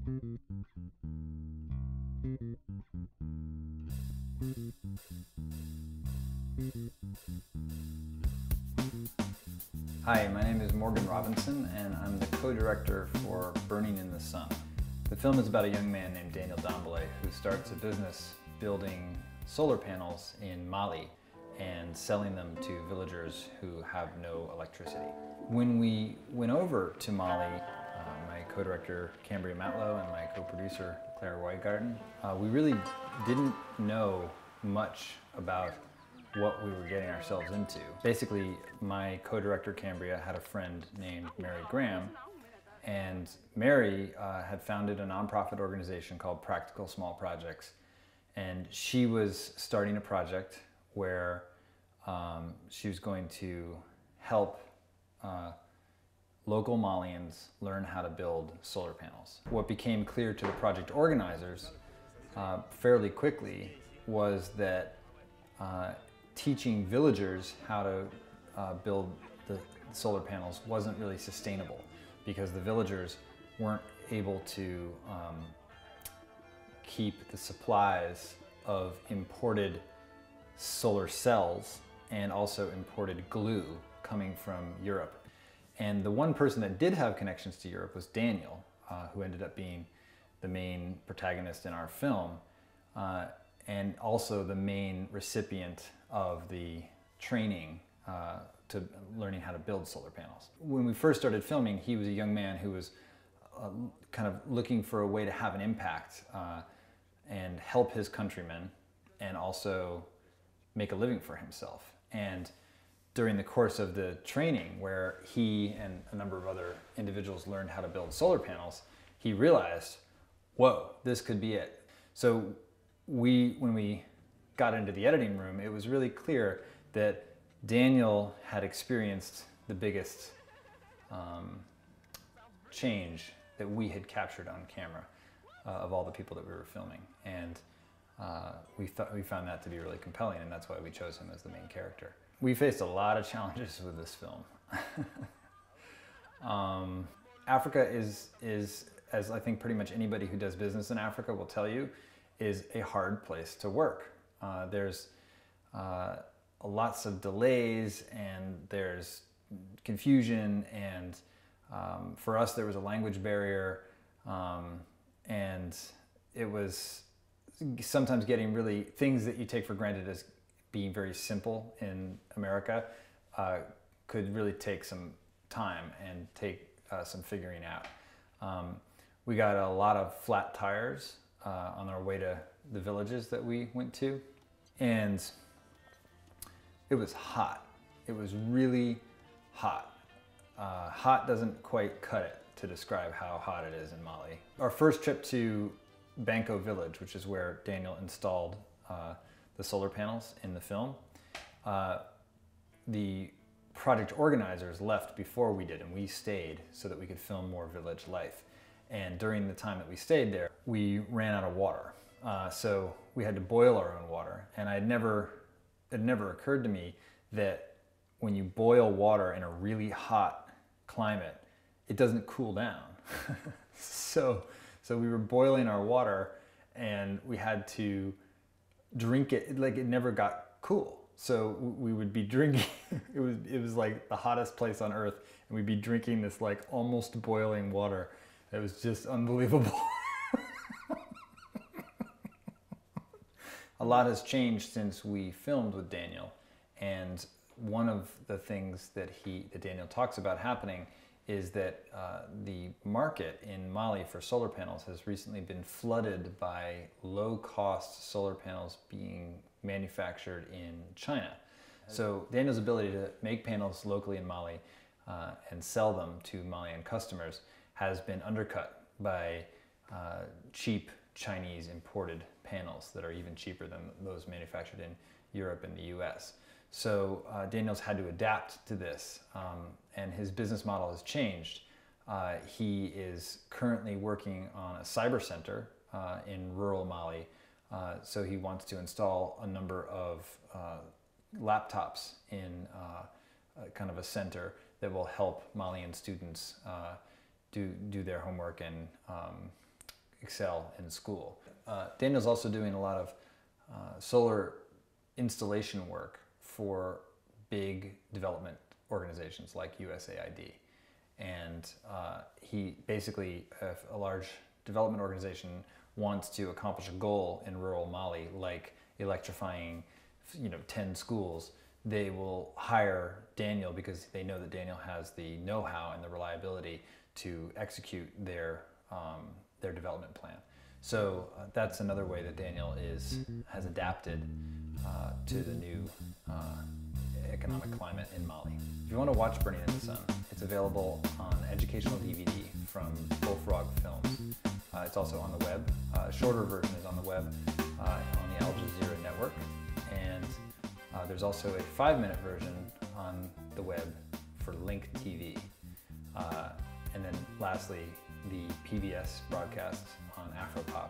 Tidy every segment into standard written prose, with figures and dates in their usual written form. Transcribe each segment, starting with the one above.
Hi, my name is Morgan Robinson, and I'm the co-director for Burning in the Sun. The film is about a young man named Daniel Dombele who starts a business building solar panels in Mali and selling them to villagers who have no electricity. When we went over to Mali, my co-director Cambria Matlow and my co-producer Claire Weigarten, we really didn't know much about what we were getting ourselves into. Basically, my co-director Cambria had a friend named Mary Graham, and Mary had founded a nonprofit organization called Practical Small Projects, and she was starting a project where she was going to help local Malians learn how to build solar panels. What became clear to the project organizers fairly quickly was that teaching villagers how to build the solar panels wasn't really sustainable because the villagers weren't able to keep the supplies of imported solar cells and also imported glue coming from Europe. And the one person that did have connections to Europe was Daniel, who ended up being the main protagonist in our film, and also the main recipient of the training to learning how to build solar panels. When we first started filming, he was a young man who was kind of looking for a way to have an impact and help his countrymen and also make a living for himself. And during the course of the training, where he and a number of other individuals learned how to build solar panels, he realized, whoa, this could be it. So when we got into the editing room, it was really clear that Daniel had experienced the biggest change that we had captured on camera of all the people that we were filming. And we found that to be really compelling, and that's why we chose him as the main character. We faced a lot of challenges with this film. Africa is, as I think pretty much anybody who does business in Africa will tell you, is a hard place to work. There's lots of delays, and there's confusion, and for us there was a language barrier, and it was sometimes getting really things that you take for granted as being very simple in America could really take some time and take some figuring out. We got a lot of flat tires on our way to the villages that we went to, and it was hot. It was really hot. Hot doesn't quite cut it to describe how hot it is in Mali. Our first trip to Banco Village, which is where Daniel installed the solar panels in the film, the project organizers left before we did, and we stayed so that we could film more village life. And during the time that we stayed there, we ran out of water. So we had to boil our own water. And it never occurred to me that when you boil water in a really hot climate, it doesn't cool down. So we were boiling our water, and we had to drink it, like it never got cool. So we would be drinking, it was like the hottest place on earth, and we'd be drinking this like almost boiling water. It was just unbelievable. A lot has changed since we filmed with Daniel, and one of the things that Daniel talks about happening is that the market in Mali for solar panels has recently been flooded by low-cost solar panels being manufactured in China. So Daniel's ability to make panels locally in Mali and sell them to Malian customers has been undercut by cheap Chinese imported panels that are even cheaper than those manufactured in Europe and the US. So Daniel's had to adapt to this, and his business model has changed. He is currently working on a cyber center in rural Mali, so he wants to install a number of laptops in kind of a center that will help Malian students do their homework and excel in school. Daniel's also doing a lot of solar installation work for big development organizations like USAID. And he basically, if a large development organization wants to accomplish a goal in rural Mali, like electrifying 10 schools, they will hire Daniel because they know that Daniel has the know-how and the reliability to execute their development plan. So that's another way that Daniel has adapted to the new economic climate in Mali. If you want to watch Burning in the Sun, it's available on educational DVD from Bullfrog Films. It's also on the web. A shorter version is on the web on the Al Jazeera network. And there's also a 5-minute version on the web for Link TV. And then lastly, the PBS broadcast on AfroPoP.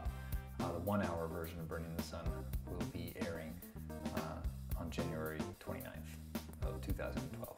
The 1-hour version of Burning in the Sun will be airing on January 29th of 2012.